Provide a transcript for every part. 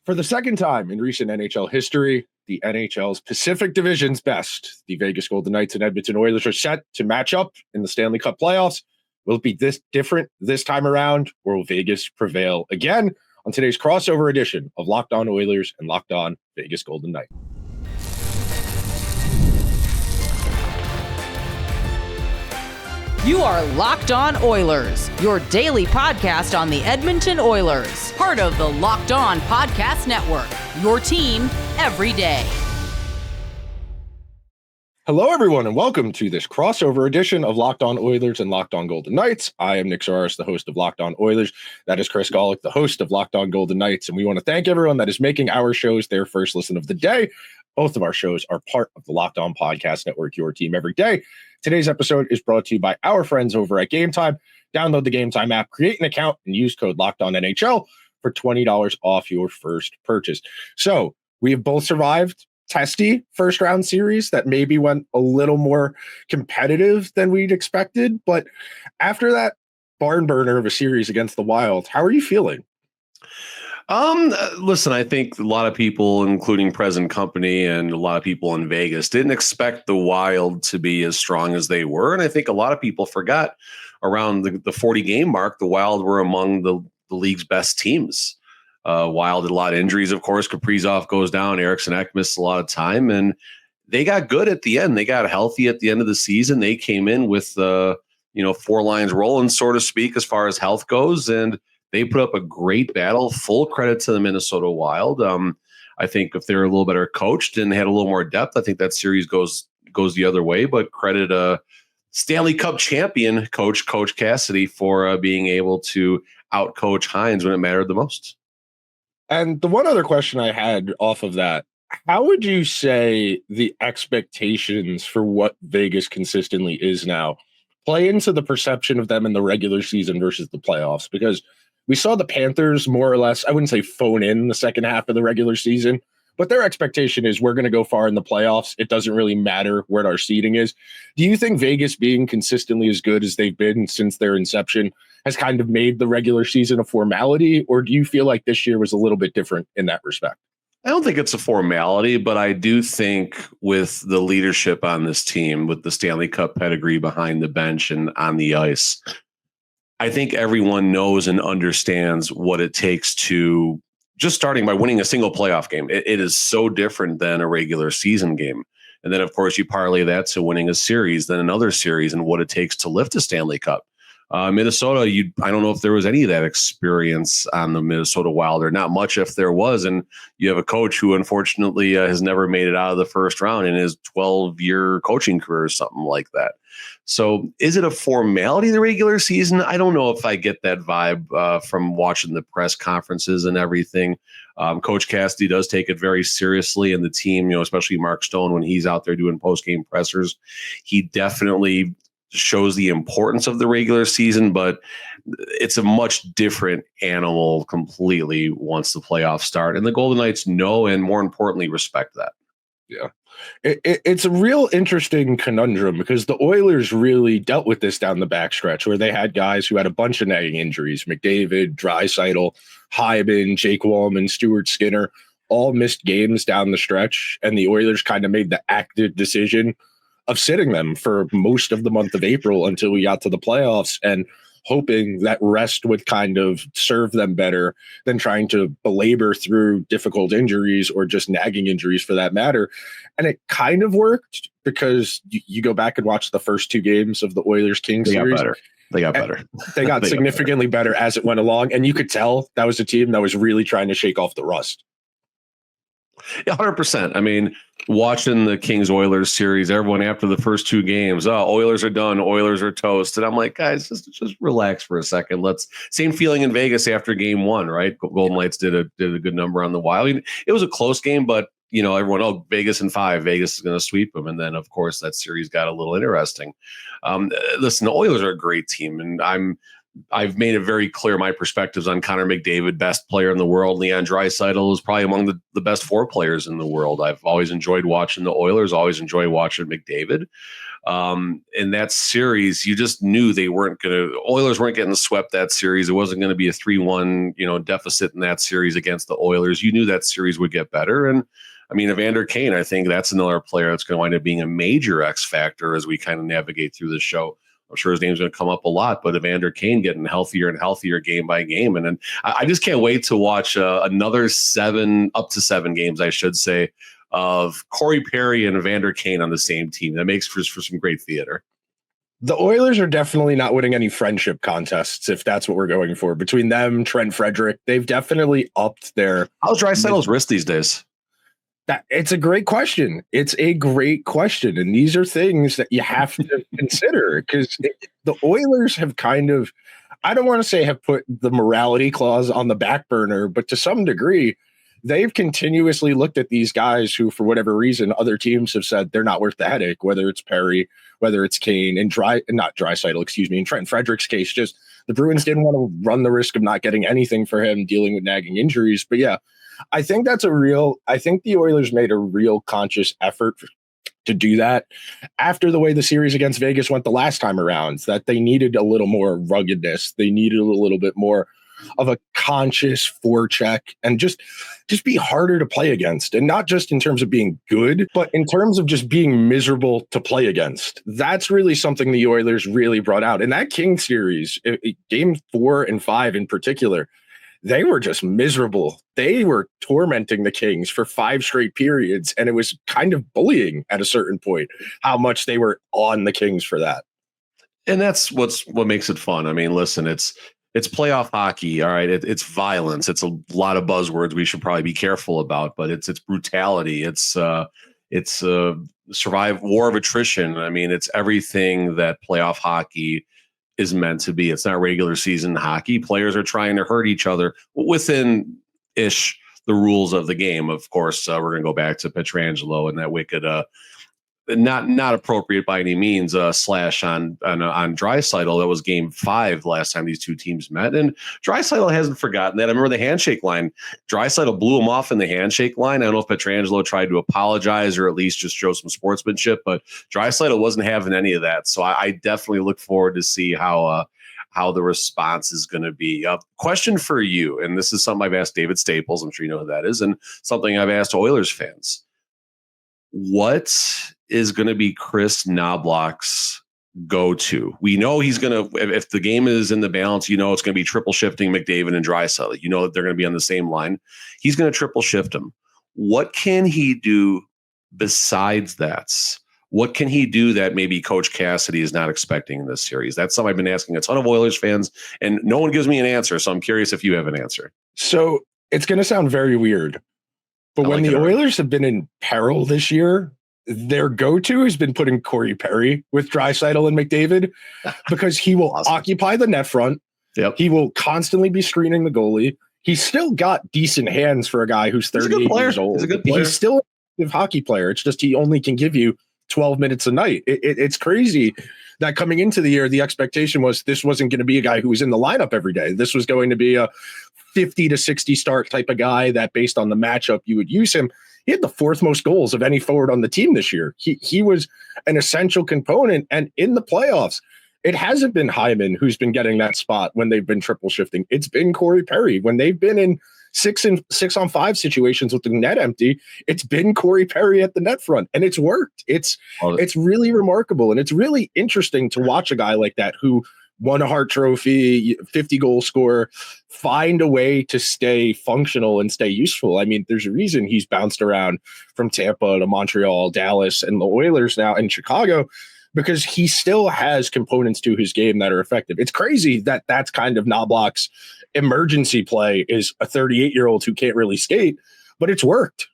For the second time in recent NHL history, the NHL's Pacific Division's best, the Vegas Golden Knights and Edmonton Oilers, are set to match up in the Stanley Cup playoffs. Will it be this different this time around, or will Vegas prevail again? On today's crossover edition of Locked On Oilers and Locked On Vegas Golden Knights. You are Locked On Oilers, your daily podcast on the Edmonton Oilers, part of the Locked On Podcast Network, your team every day. Hello, everyone, and welcome to this crossover edition of Locked On Oilers and Locked On Golden Knights. I am Nick Soares, the host of Locked On Oilers. That is Chris Golick, the host of Locked On Golden Knights, and we want to thank everyone that is making our shows their first listen of the day. Both of our shows are part of the Locked On Podcast Network, your team every day. Today's episode is brought to you by our friends over at Gametime. Download the Gametime app, create an account, and use code LOCKEDONNHL for $20 off your first purchase. So we have both survived testy first round series that maybe went a little more competitive than we'd expected. But after that barn burner of a series against the Wild, how are you feeling? Listen, I think a lot of people, including present company and a lot of people in Vegas, didn't expect the Wild to be as strong as they were. And I think a lot of people forgot around the 40 game mark, the Wild were among the league's best teams. Wild had a lot of injuries, of course. Kaprizov goes down. Eriksson Ek missed a lot of time, and they got good at the end. They got healthy at the end of the season. They came in with, four lines rolling, so to speak, as far as health goes. And they put up a great battle. Full credit to the Minnesota Wild. I think if they're a little better coached and had a little more depth, I think that series goes the other way. But credit Stanley Cup champion Coach Cassidy for being able to outcoach Hines when it mattered the most. And the one other question I had off of that, how would you say the expectations for what Vegas consistently is now play into the perception of them in the regular season versus the playoffs? Because we saw the Panthers more or less, I wouldn't say phone in the second half of the regular season, but their expectation is we're going to go far in the playoffs. It doesn't really matter where our seeding is. Do you think Vegas being consistently as good as they've been since their inception has kind of made the regular season a formality, or do you feel like this year was a little bit different in that respect? I don't think it's a formality, but I do think with the leadership on this team, with the Stanley Cup pedigree behind the bench and on the ice, I think everyone knows and understands what it takes to just starting by winning a single playoff game. It is so different than a regular season game. And then, of course, you parlay that to winning a series, then another series, and what it takes to lift a Stanley Cup. Minnesota, I don't know if there was any of that experience on the Minnesota Wild, or not much if there was. And you have a coach who unfortunately has never made it out of the first round in his 12-year coaching career or something like that. So is it a formality, the regular season? I don't know if I get that vibe from watching the press conferences and everything. Coach Cassidy does take it very seriously, and the team, especially Mark Stone, when he's out there doing post-game pressers, he definitely shows the importance of the regular season, but it's a much different animal completely once the playoffs start. And the Golden Knights know, and more importantly, respect that. Yeah. It's a real interesting conundrum because the Oilers really dealt with this down the backstretch where they had guys who had a bunch of nagging injuries. McDavid, Draisaitl, Hyman, Jake Wallman, Stuart Skinner, all missed games down the stretch. And the Oilers kind of made the active decision of sitting them for most of the month of April until we got to the playoffs, and hoping that rest would kind of serve them better than trying to belabor through difficult injuries or just nagging injuries for that matter. And it kind of worked because you go back and watch the first two games of the Oilers-Kings series. They got better. They got significantly better as it went along. And you could tell that was a team that was really trying to shake off the rust. Yeah, 100%. I mean, watching the Kings-Oilers series, everyone after the first two games, Oilers are done, Oilers are toast. And I'm like, guys, just relax for a second. Same feeling in Vegas after game one, right? Golden Knights did a good number on the Wild. I mean, it was a close game, but everyone, Vegas in 5, Vegas is going to sweep them. And then, of course, that series got a little interesting. Listen, the Oilers are a great team, and I've made it very clear my perspectives on Connor McDavid, best player in the world. Leon Draisaitl is probably among the best 4 players in the world. I've always enjoyed watching the Oilers, always enjoyed watching McDavid. In that series, you just knew Oilers weren't getting swept that series. It wasn't going to be a 3-1, deficit in that series against the Oilers. You knew that series would get better. And I mean, Evander Kane, I think that's another player that's going to wind up being a major X factor as we kind of navigate through this show. I'm sure his name's going to come up a lot, but Evander Kane getting healthier and healthier game by game. And then I just can't wait to watch another up to seven games, I should say, of Corey Perry and Evander Kane on the same team. That makes for some great theater. The Oilers are definitely not winning any friendship contests, if that's what we're going for. Between them, Trent Frederick, they've definitely upped their... How's Draisaitl's wrist these days? It's a great question. It's a great question. And these are things that you have to consider, because the Oilers have kind of, I don't want to say have put the morality clause on the back burner, but to some degree, they've continuously looked at these guys who, for whatever reason, other teams have said they're not worth the headache, whether it's Perry, whether it's Kane, and in Trent Frederick's case, just the Bruins didn't want to run the risk of not getting anything for him dealing with nagging injuries. But yeah, I think the Oilers made a real conscious effort to do that after the way the series against Vegas went the last time around, that they needed a little more ruggedness. They needed a little bit more of a conscious forecheck and just be harder to play against. And not just in terms of being good, but in terms of just being miserable to play against. That's really something the Oilers really brought out. In that Kings series, game 4 and 5 in particular, they were just miserable. They were tormenting the Kings for 5 straight periods, and it was kind of bullying at a certain point how much they were on the Kings for that. And that's what makes it fun. I mean, listen, it's playoff hockey, all right? It's violence. It's a lot of buzzwords we should probably be careful about, but it's brutality. It's war of attrition. I mean, it's everything that playoff hockey is meant to be. It's not regular season hockey. Players are trying to hurt each other within the rules of the game. Of course, we're going to go back to Pietrangelo and that wicked, not appropriate by any means, slash on Draisaitl. That was game 5 last time these two teams met. And Draisaitl hasn't forgotten that. I remember the handshake line. Draisaitl blew him off in the handshake line. I don't know if Pietrangelo tried to apologize or at least just show some sportsmanship, but Draisaitl wasn't having any of that. So I definitely look forward to see how the response is going to be. Question for you, and this is something I've asked David Staples. I'm sure you know who that is, and something I've asked Oilers fans. What is going to be Chris Knobloch's go-to? We know he's going to, if the game is in the balance, it's going to be triple shifting McDavid and Draisaitl. You know that they're going to be on the same line. He's going to triple shift him. What can he do besides that? What can he do that maybe Coach Cassidy is not expecting in this series? That's something I've been asking a ton of Oilers fans, and no one gives me an answer. So I'm curious if you have an answer. So it's going to sound very weird, but when the Oilers have been in peril this year, their go-to has been putting Corey Perry with Draisaitl and McDavid, because he will occupy the net front. Yep. He will constantly be screening the goalie. He's still got decent hands for a guy who's 38 years old. He's a good player. He's still a hockey player. It's just he only can give you 12 minutes a night. It's crazy that coming into the year, the expectation was this wasn't going to be a guy who was in the lineup every day. This was going to be a 50 to 60 start type of guy that based on the matchup, you would use him. He had the 4th most goals of any forward on the team this year. He was an essential component. And in the playoffs, it hasn't been Hyman who's been getting that spot when they've been triple shifting. It's been Corey Perry. When they've been in 6-on-5 situations with the net empty, it's been Corey Perry at the net front, and it's worked. It's really remarkable. And it's really interesting to watch a guy like that who won a Hart Trophy, 50-goal scorer, find a way to stay functional and stay useful. I mean, there's a reason he's bounced around from Tampa to Montreal, Dallas, and the Oilers now in Chicago, because he still has components to his game that are effective. It's crazy that that's kind of Knobloch's emergency play, is a 38-year-old who can't really skate, but it's worked.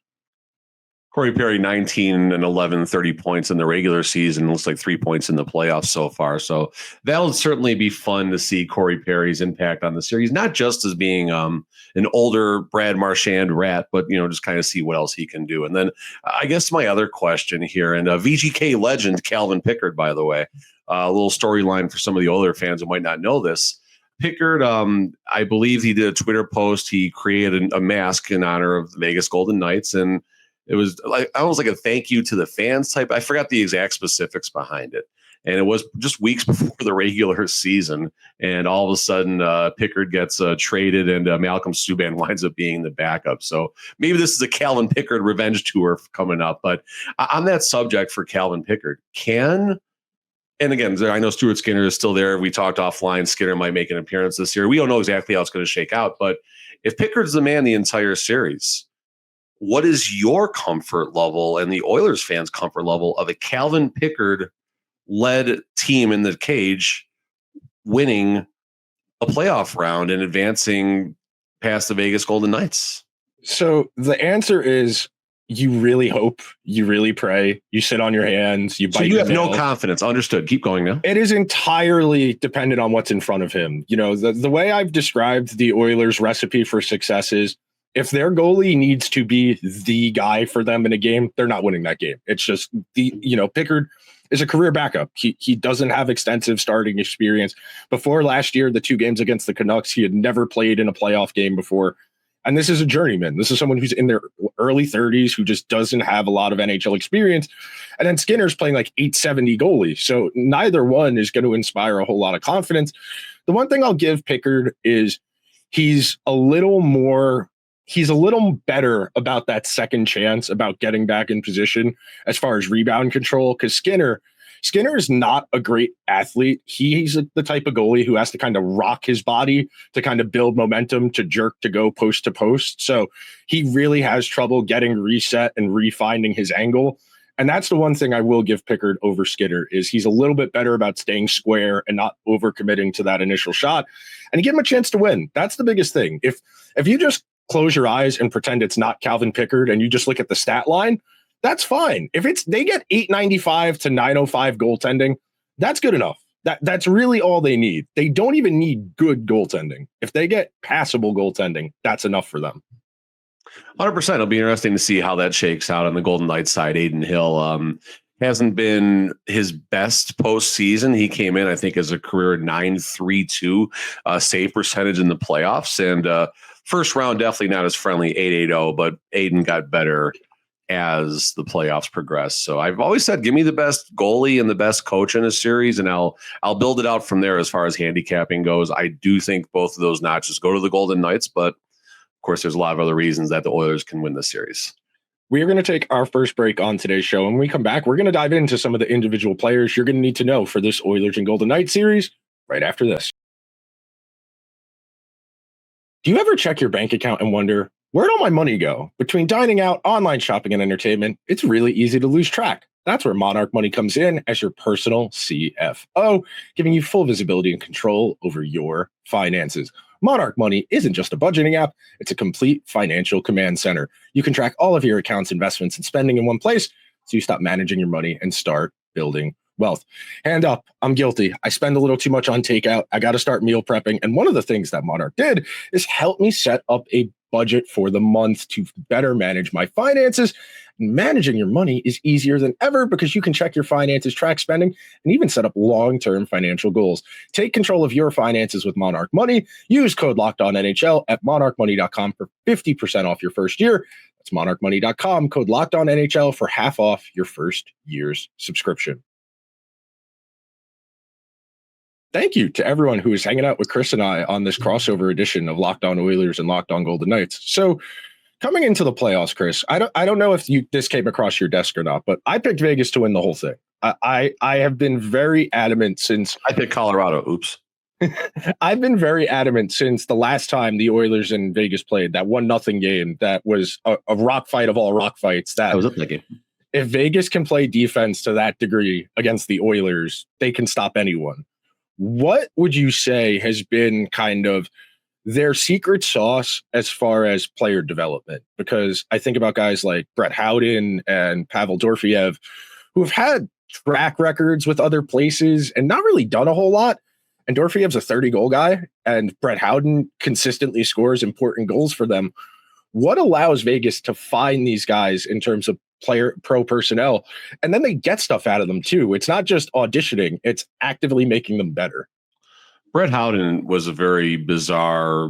Corey Perry, 19 and 11, 30 points in the regular season. Looks like 3 points in the playoffs so far. So that'll certainly be fun to see Corey Perry's impact on the series, not just as being an older Brad Marchand rat, but, just kind of see what else he can do. And then I guess my other question here, and VGK legend Calvin Pickard, by the way, a little storyline for some of the Oiler fans who might not know this. Pickard, I believe he did a Twitter post. He created a mask in honor of the Vegas Golden Knights, and It was like almost like a thank you to the fans type. I forgot the exact specifics behind it. And it was just weeks before the regular season. And all of a sudden, Pickard gets traded and Malcolm Subban winds up being the backup. So maybe this is a Calvin Pickard revenge tour coming up. But on that subject for Calvin Pickard, and again, I know Stuart Skinner is still there. We talked offline. Skinner might make an appearance this year. We don't know exactly how it's going to shake out. But if Pickard's the man the entire series, what is your comfort level and the Oilers fans' comfort level of a Calvin Pickard led team in the cage winning a playoff round and advancing past the Vegas Golden Knights? So the answer is you really hope, you really pray, you sit on your hands, you bite. So you have nails. No confidence. Understood. Keep going now. It is entirely dependent on what's in front of him. You know, the way I've described the Oilers' recipe for success is if their goalie needs to be the guy for them in a game, they're not winning that game. It's just Pickard is a career backup. He doesn't have extensive starting experience. Before last year, the 2 games against the Canucks, he had never played in a playoff game before. And this is a journeyman. This is someone who's in their early 30s who just doesn't have a lot of NHL experience. And then Skinner's playing like 870 goalie. So neither one is going to inspire a whole lot of confidence. The one thing I'll give Pickard is he's a little better about that second chance, about getting back in position as far as rebound control. Because Skinner is not a great athlete. He's the type of goalie who has to kind of rock his body to kind of build momentum to jerk to go post to post. So he really has trouble getting reset and refinding his angle. And that's the one thing I will give Pickard over Skinner is he's a little bit better about staying square and not overcommitting to that initial shot. And you give him a chance to win. That's the biggest thing. If you just close your eyes and pretend it's not Calvin Pickard and you just look at the stat line, that's fine. If they get 895 to 905 goaltending, that's good enough. That's really all they need. They don't even need good goaltending. If they get passable goaltending, that's enough for them. 100%. It'll be interesting to see how that shakes out on the Golden Knights side. Adin Hill hasn't been his best postseason. He came in, I think, as a career 9.32 save percentage in the playoffs. And first round, definitely not as friendly, 8.80, but Adin got better as the playoffs progressed. So I've always said, give me the best goalie and the best coach in a series, and I'll build it out from there as far as handicapping goes. I do think both of those notches go to the Golden Knights, but of course, there's a lot of other reasons that the Oilers can win this series. We are going to take our first break on today's show. And when we come back, we're going to dive into some of the individual players you're going to need to know for this Oilers and Golden Knights series right after this. Do you ever check your bank account and wonder, where'd all my money go? Between dining out, online shopping, and entertainment, it's really easy to lose track. That's where Monarch Money comes in as your personal CFO, giving you full visibility and control over your finances. Monarch Money isn't just a budgeting app, it's a complete financial command center. You can track all of your accounts, investments, and spending in one place so you stop managing your money and start building wealth. Hand up, I'm guilty. I spend a little too much on takeout. I got to start meal prepping. And one of the things that Monarch did is help me set up a budget for the month to better manage my finances. Managing your money is easier than ever because you can check your finances, track spending, and even set up long-term financial goals. Take control of your finances with Monarch Money. Use code LOCKEDONNHL at monarchmoney.com for 50% off your first year. That's monarchmoney.com, code LOCKEDONNHL for half off your first year's subscription. Thank you to everyone who is hanging out with Chris and I on this crossover edition of Locked On Oilers and Locked On Golden Knights. So coming into the playoffs, Chris, I don't know if this came across your desk or not, but I picked Vegas to win the whole thing. I have been very adamant since I picked Colorado. Oops. I've been very adamant since the last time the Oilers and Vegas played that 1-0 game that was a rock fight of all rock fights. That was up that game. If Vegas can play defense to that degree against the Oilers, they can stop anyone. What would you say has been kind of their secret sauce as far as player development? Because I think about guys like Brett Howden and Pavel Dorofeyev, who have had track records with other places and not really done a whole lot. And Dorofeyev's a 30-goal guy, and Brett Howden consistently scores important goals for them. What allows Vegas to find these guys in terms of pro personnel, and then they get stuff out of them too? It's not just auditioning, it's actively making them better. Brett Howden was a very bizarre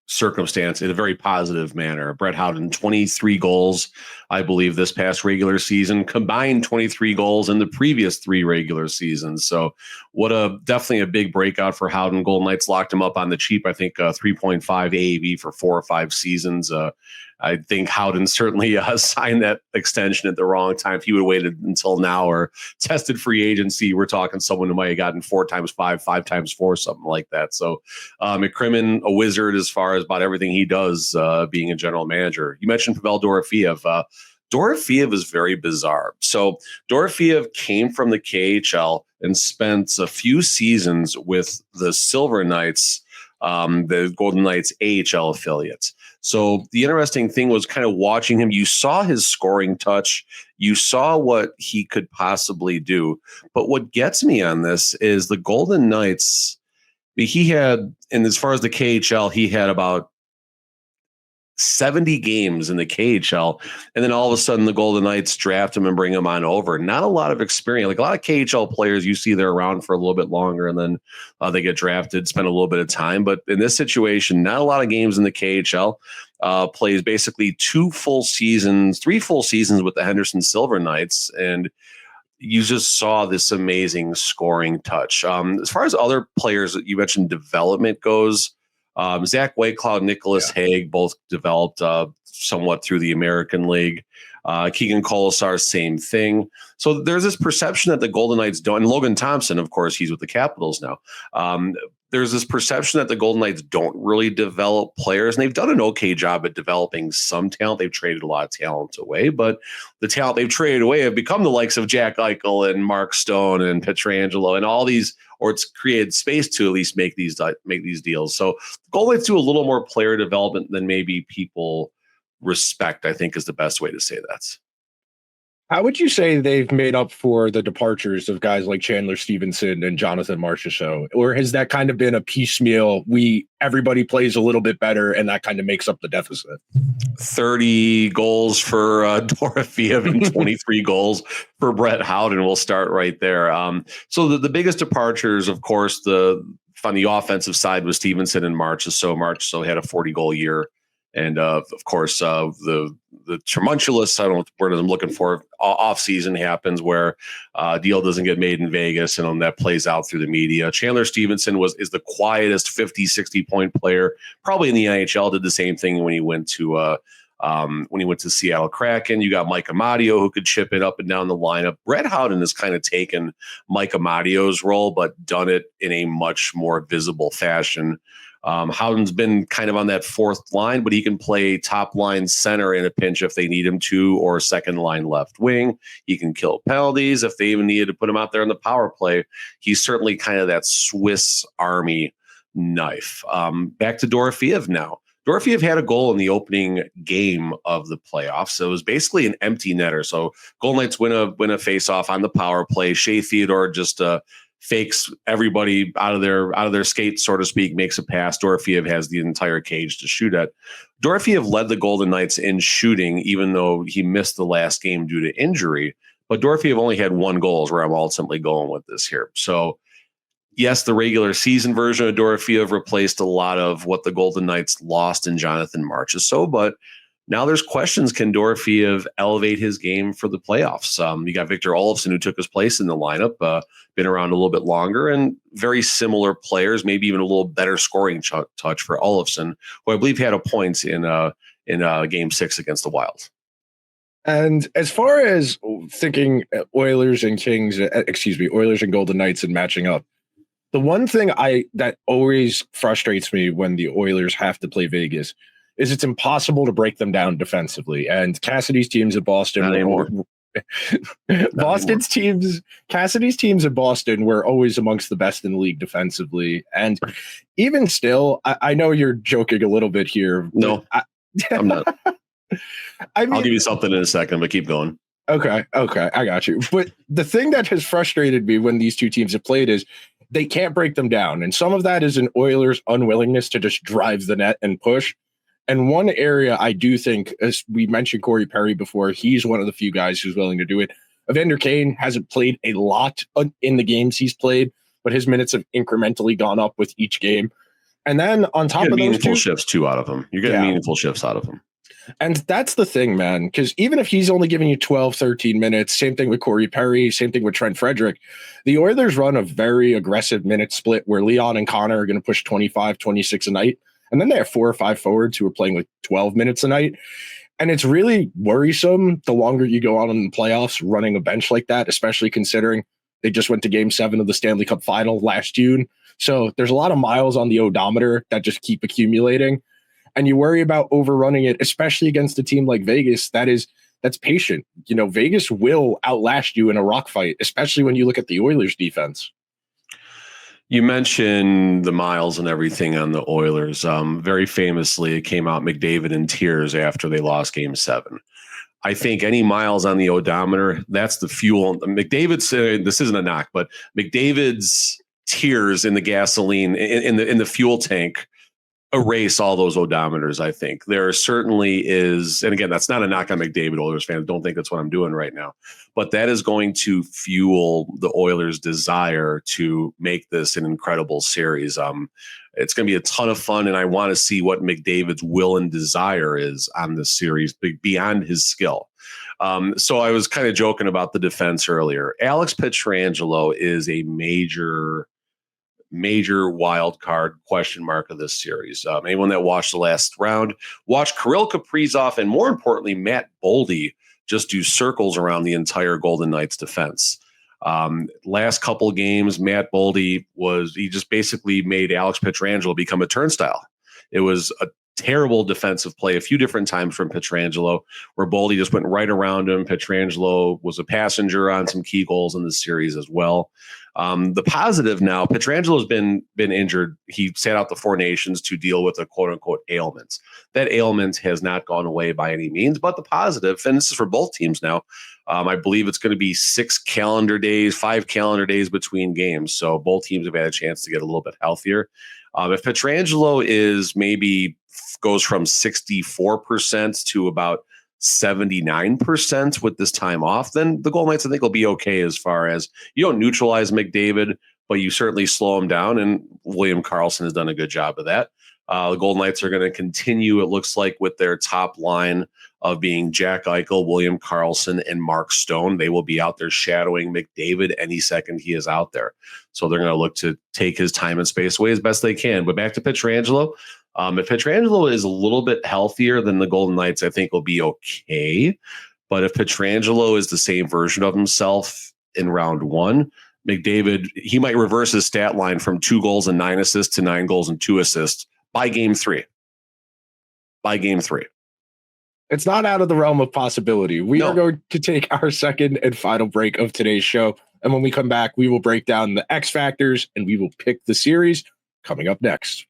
circumstance in a very positive manner. Brett Howden, 23 goals, I believe, this past regular season, combined 23 goals in the previous 3 regular seasons. So definitely a big breakout for Howden. Golden Knights locked him up on the cheap. I think 3.5 AAV for 4 or 5 seasons. I think Howden certainly signed that extension at the wrong time. If he would have waited until now or tested free agency, we're talking someone who might have gotten 4 times 5, 5 times 4, something like that. So McCrimmon, a wizard as far as about everything he does, being a general manager. You mentioned Pavel Dorofeev. Dorofeev is very bizarre. So Dorofeev came from the KHL and spent a few seasons with the Silver Knights, the Golden Knights AHL affiliate. So the interesting thing was kind of watching him. You saw his scoring touch. You saw what he could possibly do. But what gets me on this is the Golden Knights, he had, and as far as the KHL, he had about 70 games in the KHL, and then all of a sudden the Golden Knights draft him and bring him on over. Not a lot of experience. Like a lot of KHL players, you see they're around for a little bit longer, and then they get drafted, spend a little bit of time. But in this situation, not a lot of games in the KHL. Plays basically 3 full seasons with the Henderson Silver Knights, and you just saw this amazing scoring touch. As far as other players that you mentioned development goes, Zach Whitecloud, Nicholas Haig, both developed somewhat through the American League. Keegan Colasar, same thing. So there's this perception that the Golden Knights don't, and Logan Thompson, of course, he's with the Capitals now. There's this perception that the Golden Knights don't really develop players, and they've done an okay job at developing some talent. They've traded a lot of talent away, but the talent they've traded away have become the likes of Jack Eichel and Mark Stone and Pietrangelo and all these, or it's created space to at least make these deals. So Golden Knights do a little more player development than maybe people respect, I think is the best way to say that. How would you say they've made up for the departures of guys like Chandler Stevenson and Jonathan Marchessault? Or has that kind of been a piecemeal, everybody plays a little bit better and that kind of makes up the deficit? 30 goals for Dorofeev and 23 goals for Brett Howden. We'll start right there. So the biggest departures, of course, on the offensive side was Stevenson and Marchessault. Marchessault had a 40-goal year. And of course, the tumultuous, I don't know what word I'm looking for, off season happens where a deal doesn't get made in Vegas, and that plays out through the media. Chandler Stevenson is the quietest 50, 60-point player, probably in the NHL. Did the same thing when he went to Seattle Kraken. You got Mike Amadio, who could chip it up and down the lineup. Brett Howden has kind of taken Mike Amadio's role, but done it in a much more visible fashion. Howden's been kind of on that 4th line, but he can play top line center in a pinch if they need him to, or second line left wing. He can kill penalties if they even needed to put him out there in the power play. He's certainly kind of that Swiss Army knife. Back to Dorofeev now. Dorofeev had a goal in the opening game of the playoffs. So it was basically an empty netter. So Golden Knights win a face-off on the power play. Shea Theodore just fakes everybody out of their skates, so to speak, makes a pass. Dorofeev has the entire cage to shoot at. Dorofeev led the Golden Knights in shooting, even though he missed the last game due to injury. But Dorofeev only had 1 goal, is where I'm ultimately going with this here. So yes, the regular season version of Dorofeev replaced a lot of what the Golden Knights lost in Jonathan Marchessault, but now there's questions. Can Dorofeev elevate his game for the playoffs? You got Victor Olofsson, who took his place in the lineup, been around a little bit longer, and very similar players, maybe even a little better scoring touch for Olofsson, who I believe had a point in Game 6 against the Wild. And as far as thinking Oilers and Golden Knights and matching up, the one thing that always frustrates me when the Oilers have to play Vegas is it's impossible to break them down defensively. And Cassidy's teams at Boston, Cassidy's teams at Boston were always amongst the best in the league defensively. And even still, I know you're joking a little bit here. No, I'm not. I'll give you something in a second, but keep going. Okay, I got you. But the thing that has frustrated me when these two teams have played is they can't break them down. And some of that is an Oilers' unwillingness to just drive the net and push. And one area I do think, as we mentioned Corey Perry before, he's one of the few guys who's willing to do it. Evander Kane hasn't played a lot in the games he's played, but his minutes have incrementally gone up with each game. And then on top of those meaningful shifts too out of him. You're getting meaningful shifts out of him. And that's the thing, man, because even if he's only giving you 12, 13 minutes, same thing with Corey Perry, same thing with Trent Frederick, the Oilers run a very aggressive minute split where Leon and Connor are going to push 25, 26 a night. And then they have 4 or 5 forwards who are playing like 12 minutes a night. And it's really worrisome the longer you go on in the playoffs running a bench like that, especially considering they just went to Game 7 of the Stanley Cup Final last June. So there's a lot of miles on the odometer that just keep accumulating. And you worry about overrunning it, especially against a team like Vegas that's patient. You know, Vegas will outlast you in a rock fight, especially when you look at the Oilers defense. You mentioned the miles and everything on the Oilers. Very famously, it came out McDavid in tears after they lost Game 7. I think any miles on the odometer, that's the fuel. McDavid's, this isn't a knock, but McDavid's tears in the gasoline, in the fuel tank, erase all those odometers. I think there certainly is, and again, that's not a knock on McDavid. Oilers fans, don't think that's what I'm doing right now, but that is going to fuel the Oilers' desire to make this an incredible series. It's going to be a ton of fun, and I want to see what McDavid's will and desire is on this series beyond his skill. So I was kind of joking about the defense earlier. Alex Pietrangelo is a major wild card question mark of this series. Anyone that watched the last round, watched Kirill Kaprizov and more importantly, Matt Boldy just do circles around the entire Golden Knights defense. Last couple games, Matt Boldy he just basically made Alex Pietrangelo become a turnstile. It was a terrible defensive play a few different times from Pietrangelo, where Boldy just went right around him. Pietrangelo was a passenger on some key goals in the series as well. The positive now, Pietrangelo's been injured. He sat out the Four Nations to deal with a quote-unquote ailment. That ailment has not gone away by any means, but the positive, and this is for both teams now, I believe it's going to be 5 calendar days between games. So both teams have had a chance to get a little bit healthier. If Pietrangelo goes from 64% to about 79% with this time off, then the Golden Knights, I think, will be okay as far as you don't neutralize McDavid, but you certainly slow him down. And William Karlsson has done a good job of that. The Golden Knights are going to continue, it looks like, with their top line of being Jack Eichel, William Karlsson, and Mark Stone. They will be out there shadowing McDavid any second he is out there. So they're going to look to take his time and space away as best they can. But back to Pietrangelo. If Pietrangelo is a little bit healthier than the Golden Knights, I think will be okay. But if Pietrangelo is the same version of himself in round 1, McDavid, he might reverse his stat line from 2 goals and 9 assists to 9 goals and 2 assists by game 3. It's not out of the realm of possibility. We are going to take our second and final break of today's show. And when we come back, we will break down the X factors and we will pick the series coming up next.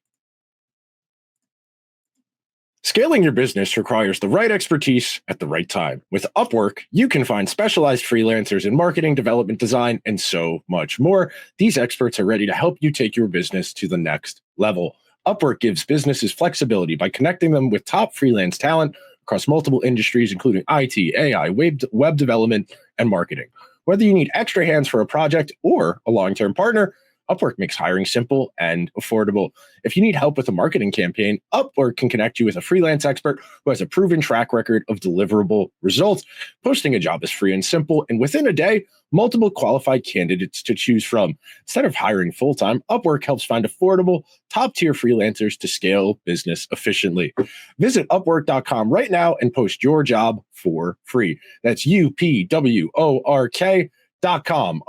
Scaling your business requires the right expertise at the right time. With Upwork, you can find specialized freelancers in marketing, development, design, and so much more. These experts are ready to help you take your business to the next level. Upwork gives businesses flexibility by connecting them with top freelance talent across multiple industries, including IT, AI, web development, and marketing. Whether you need extra hands for a project or a long-term partner, Upwork makes hiring simple and affordable. If you need help with a marketing campaign, Upwork can connect you with a freelance expert who has a proven track record of deliverable results. Posting a job is free and simple, and within a day, multiple qualified candidates to choose from. Instead of hiring full-time, Upwork helps find affordable, top-tier freelancers to scale business efficiently. Visit Upwork.com right now and post your job for free. That's UPWORK.com.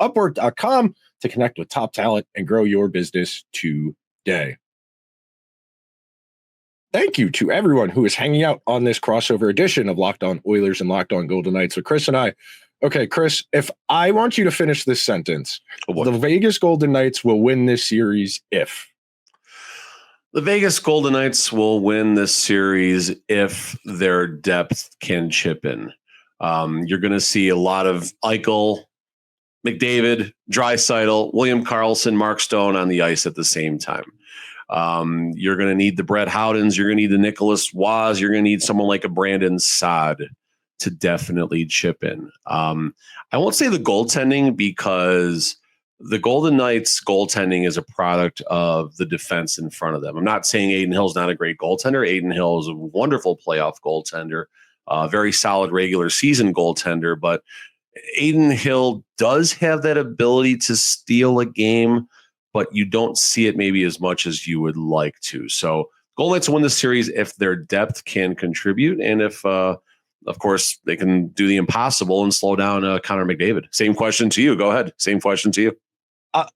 Upwork.com to connect with top talent and grow your business today. Thank you to everyone who is hanging out on this crossover edition of Locked On Oilers and Locked On Golden Knights with Chris and I. Okay, Chris, if I want you to finish this sentence, the Vegas Golden Knights will win this series if. The Vegas Golden Knights will win this series if their depth can chip in. You're going to see a lot of Eichel, McDavid, Draisaitl, William Karlsson, Mark Stone on the ice at the same time. You're going to need the Brett Howdens. You're going to need the Nicholas Waz. You're going to need someone like a Brandon Saad to definitely chip in. I won't say the goaltending because the Golden Knights goaltending is a product of the defense in front of them. I'm not saying Adin Hill's not a great goaltender. Adin Hill is a wonderful playoff goaltender, very solid regular season goaltender, but Adin Hill does have that ability to steal a game, but you don't see it maybe as much as you would like to. So Golden Knights win the series if their depth can contribute, and if, of course, they can do the impossible and slow down Connor McDavid. Same question to you. Go ahead. Same question to you.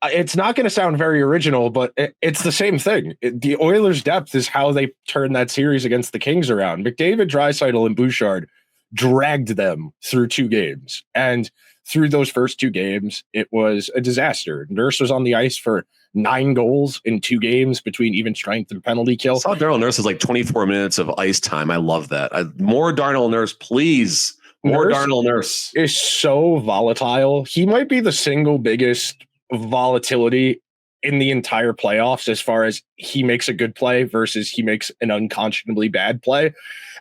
It's not going to sound very original, but it's the same thing. The Oilers' depth is how they turned that series against the Kings around. McDavid, Draisaitl, and Bouchard dragged them through 2 games. And through those first 2 games, it was a disaster. Nurse was on the ice for 9 goals in 2 games between even strength and penalty kill. I saw Darnell Nurse has like 24 minutes of ice time. I love that. More Darnell Nurse, please. More Darnell Nurse is so volatile. He might be the single biggest volatility in the entire playoffs as far as he makes a good play versus he makes an unconscionably bad play.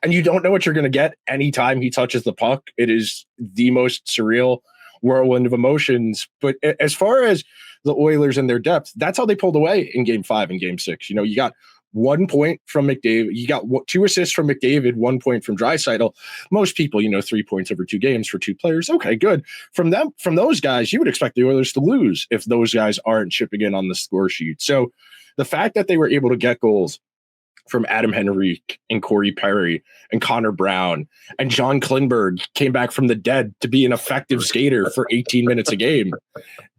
And you don't know what you're going to get anytime he touches the puck. It is the most surreal whirlwind of emotions. But as far as the Oilers and their depth, that's how they pulled away in Game 5 and Game 6. You got 1 point from McDavid. You got 2 assists from McDavid, 1 point from Draisaitl. Most people, 3 points over 2 games for 2 players. Okay, good. From those guys, you would expect the Oilers to lose if those guys aren't chipping in on the score sheet. So the fact that they were able to get goals from Adam Henrique and Corey Perry and Connor Brown and John Klingberg came back from the dead to be an effective skater for 18 minutes a game.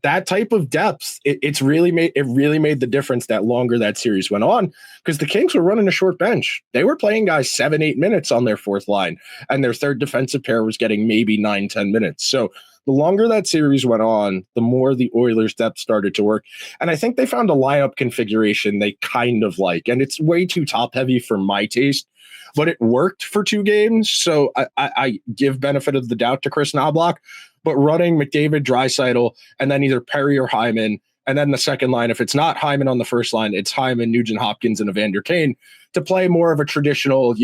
That type of depth, it really made the difference that longer that series went on, because the Kings were running a short bench. They were playing guys 7-8 minutes on their 4th line, and their 3rd defensive pair was getting maybe 9-10 minutes. So the longer that series went on, the more the Oilers' depth started to work. And I think they found a lineup configuration they kind of like. And it's way too top-heavy for my taste, but it worked for 2 games. So I give benefit of the doubt to Chris Knoblauch. But running McDavid, Draisaitl, and then either Perry or Hyman, and then the second line, if it's not Hyman on the first line, it's Hyman, Nugent Hopkins, and Evander Kane, to play more of a traditional,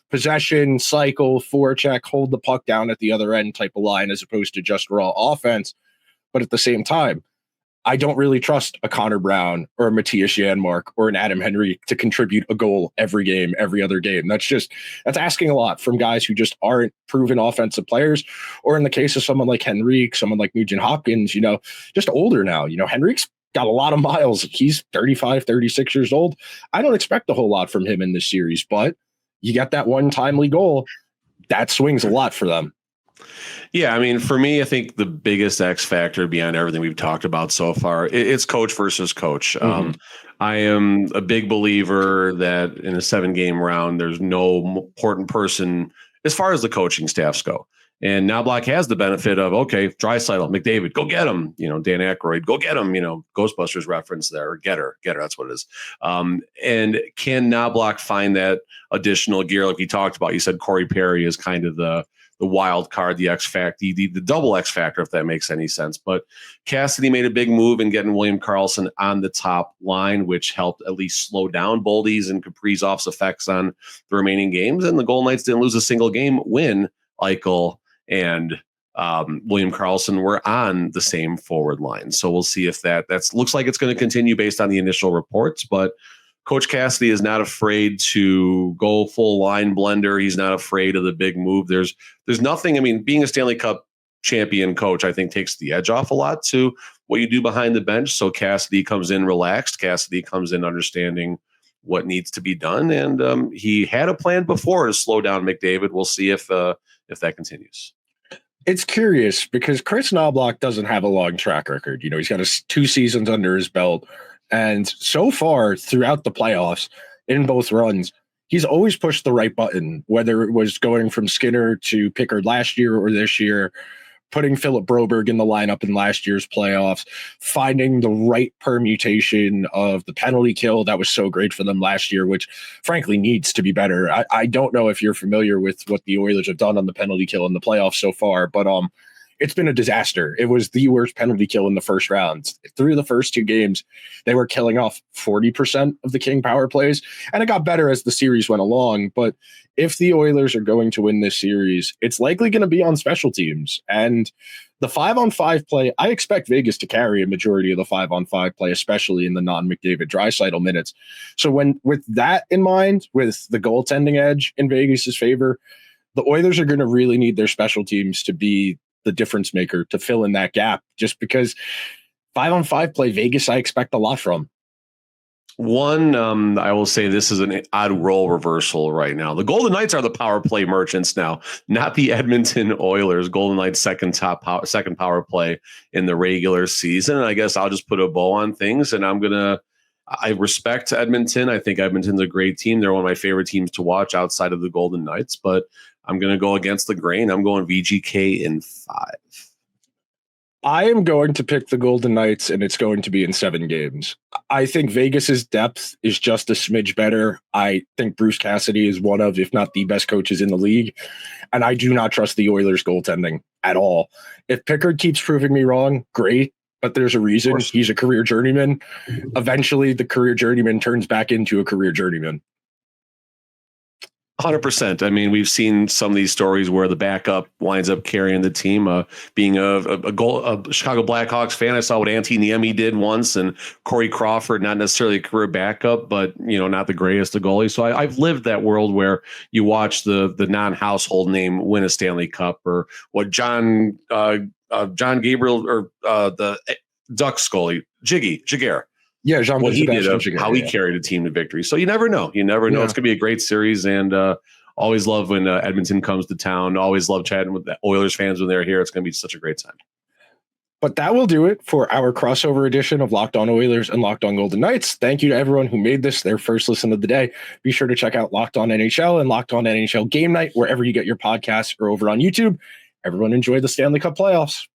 possession, cycle, forecheck, hold the puck down at the other end type of line, as opposed to just raw offense. But at the same time, I don't really trust a Connor Brown or a Matthias Janmark or an Adam Henrique to contribute a goal every game, every other game. That's asking a lot from guys who just aren't proven offensive players. Or in the case of someone like Henrique, someone like Nugent Hopkins, just older now. Henrique's got a lot of miles. He's 35, 36 years old. I don't expect a whole lot from him in this series, but you got that one timely goal. That swings a lot for them. Yeah, I mean, for me, I think the biggest X factor beyond everything we've talked about so far, it's coach versus coach. Mm-hmm. I am a big believer that in a 7-game round, there's no important person as far as the coaching staffs go. And Knoblauch has the benefit of, okay, Draisaitl, McDavid, go get him. Dan Aykroyd, go get him. Ghostbusters reference there. Getter, that's what it is. And can Knoblauch find that additional gear like we talked about? You said Corey Perry is kind of the wild card, the X factor, the double X factor, if that makes any sense. But Cassidy made a big move in getting William Karlsson on the top line, which helped at least slow down Boldy's and Kaprizov's effects on the remaining games. And the Golden Knights didn't lose a single game when Eichel and William Karlsson were on the same forward line. So we'll see if that looks like it's going to continue based on the initial reports. But Coach Cassidy is not afraid to go full line blender. He's not afraid of the big move. There's nothing. I mean, being a Stanley Cup champion coach, I think, takes the edge off a lot to what you do behind the bench. So Cassidy comes in relaxed. Cassidy comes in understanding what needs to be done. And he had a plan before to slow down McDavid. We'll see if that continues. It's curious because Chris Knoblauch doesn't have a long track record. He's got 2 seasons under his belt. And so far throughout the playoffs in both runs, he's always pushed the right button, whether it was going from Skinner to Pickard last year or this year, putting Philip Broberg in the lineup in last year's playoffs, finding the right permutation of the penalty kill that was so great for them last year, which frankly needs to be better. I don't know if you're familiar with what the Oilers have done on the penalty kill in the playoffs so far, but it's been a disaster. It was the worst penalty kill in the first round. Through the first 2 games, they were killing off 40% of the King power plays, and it got better as the series went along. But if the Oilers are going to win this series, it's likely going to be on special teams. And the 5-on-5 play, I expect Vegas to carry a majority of the 5-on-5 play, especially in the non-McDavid Draisaitl minutes. So with that in mind, with the goaltending edge in Vegas's favor, the Oilers are going to really need their special teams to be the difference maker, to fill in that gap, just because 5-on-5 play, Vegas, I expect a lot from. One, I will say this is an odd role reversal right now. The Golden Knights are the power play merchants now, not the Edmonton Oilers. Golden Knights second power play in the regular season. And I guess I'll just put a bow on things, and I respect Edmonton. I think Edmonton's a great team. They're one of my favorite teams to watch outside of the Golden Knights, but I'm going to go against the grain. I'm going VGK in 5. I am going to pick the Golden Knights, and it's going to be in 7 games. I think Vegas's depth is just a smidge better. I think Bruce Cassidy is one of, if not the best coaches in the league, and I do not trust the Oilers goaltending at all. If Pickard keeps proving me wrong, great, but there's a reason. He's a career journeyman. Eventually, the career journeyman turns back into a career journeyman. 100%. I mean, we've seen some of these stories where the backup winds up carrying the team. Being a Chicago Blackhawks fan, I saw what Antti Niemi did once, and Corey Crawford, not necessarily a career backup, but not the greatest of goalies. So I've lived that world where you watch the non-household name win a Stanley Cup, or what John Gabriel, or the Ducks goalie Jigger. Yeah, Jean what he did, how he carried a team to victory. So you never know. You never know. Yeah. It's going to be a great series, and always love when Edmonton comes to town. Always love chatting with the Oilers fans when they're here. It's going to be such a great time. But that will do it for our crossover edition of Locked On Oilers and Locked On Golden Knights. Thank you to everyone who made this their first listen of the day. Be sure to check out Locked On NHL and Locked On NHL Game Night wherever you get your podcasts, or over on YouTube. Everyone enjoy the Stanley Cup playoffs.